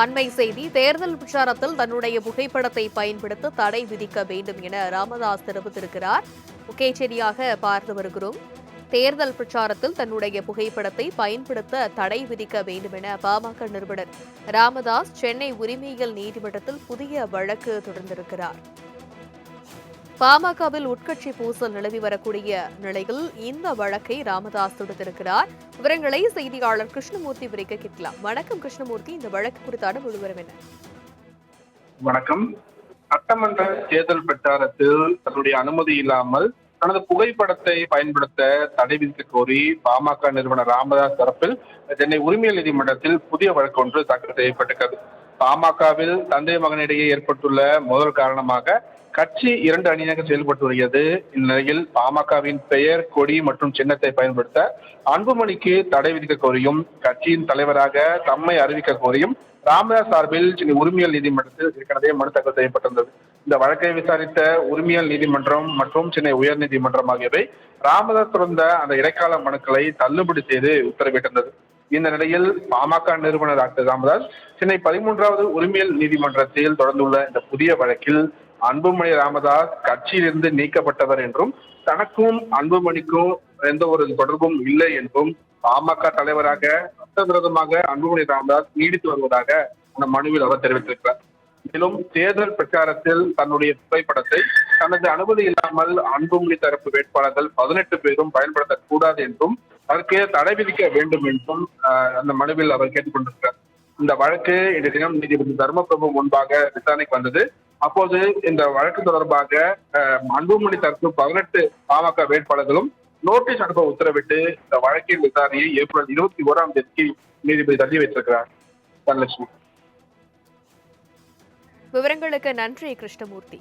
அண்மை செய்தி தேர்தல் பிரச்சாரத்தில் தன்னுடைய புகைப்படத்தை பயன்படுத்த தடை விதிக்க வேண்டும் என ராமதாஸ் தெரிவித்திருக்கிறார். முக்கிய செய்தியாக பார்த்து வருகிறோம். தேர்தல் பிரச்சாரத்தில் தன்னுடைய புகைப்படத்தை பயன்படுத்த தடை விதிக்க வேண்டும் என பாமக நிறுவனர் ராமதாஸ் சென்னை உரிமையியல் நீதிமன்றத்தில் புதிய வழக்கு தொடர்ந்திருக்கிறார். பாமகவில் உட்கட்சி பூசல் நிலவி வரக்கூடிய நிலையில் இந்த வழக்கை ராமதாஸ் தொடுத்திருக்கிறார். விவரங்களை செய்தியாளர் கிருஷ்ணமூர்த்தி விரிக்க கேட்கலாம். வணக்கம் கிருஷ்ணமூர்த்தி, இந்த வழக்கு குறித்தான முழுவதும் என்ன? வணக்கம். சட்டமன்ற தேர்தல் பிரச்சாரத்தில் தன்னுடைய அனுமதி இல்லாமல் தனது புகைப்படத்தை பயன்படுத்த தடை விதிக்க கோரி பாமக நிறுவனர் ராமதாஸ் தரப்பில் சென்னை உரிமையியல் நீதிமன்றத்தில் புதிய வழக்கு ஒன்று தாக்கல் செய்யப்பட்டிருக்கிறது. பாமகவில் தந்தை மகனிடையே ஏற்பட்டுள்ள மோதல் காரணமாக கட்சி 2 அணியாக செயல்பட்டு வருகிறது. இந்நிலையில் பாமகவின் பெயர், கொடி மற்றும் சின்னத்தை பயன்படுத்த அன்புமணிக்கு தடை விதிக்க கோரியும் கட்சியின் தலைவராக தம்மை அறிவிக்க கோரியும் ராமதாஸ் சார்பில் சென்னை உரிமையியல் நீதிமன்றத்தில் ஏற்கனவே மனு தாக்கல் செய்யப்பட்டிருந்தது. இந்த வழக்கை விசாரித்த உரிமையியல் நீதிமன்றம் மற்றும் சென்னை உயர்நீதிமன்றம் ஆகியவை ராமதாஸ் தொடர்ந்த அந்த இடைக்கால மனுக்களை தள்ளுபடி செய்து உத்தரவிட்டிருந்தது. இந்த நிலையில் பாமக நிறுவனர் டாக்டர் ராமதாஸ் சென்னை 13வது உரிமையியல் நீதிமன்றத்தில் தொடர்ந்துள்ள இந்த புதிய வழக்கில் அன்புமணி ராமதாஸ் கட்சியிலிருந்து நீக்கப்பட்டவர் என்றும் தனக்கும் அன்புமணிக்கும் எந்த ஒரு தொடர்பும் இல்லை என்றும் பாமக தலைவராக சட்டவிரோதமாக அன்புமணி ராமதாஸ் நீடித்து வருவதாக அந்த மனுவில் அவர் தெரிவித்திருக்கிறார். மேலும் தேர்தல் பிரச்சாரத்தில் தன்னுடைய புகைப்படத்தை தனது அனுமதி இல்லாமல் அன்புமணி தரப்பு வேட்பாளர்கள் 18 பேரும் பயன்படுத்தக்கூடாது என்றும் அதற்கு தடை விதிக்க வேண்டும் என்றும் அந்த மனுவில் அவர் கேட்டுக்கொண்டிருக்கிறார். இந்த வழக்கு இன்றைய தினம் நீதிபதி தர்மபிரபு முன்பாக விசாரணைக்கு வந்தது. அப்போது இந்த வழக்கு தொடர்பாக அன்புமணி தரப்பு 18 பாமக வேட்பாளர்களும் நோட்டீஸ் அனுப்ப உத்தரவிட்டு இந்த வழக்கின் விசாரணையை ஏப்ரல் 21ஆம் தேதிக்கு நீதிபதி தள்ளி வைத்திருக்கிறார். தனலட்சுமி. விவரங்களுக்கு நன்றி கிருஷ்ணமூர்த்தி.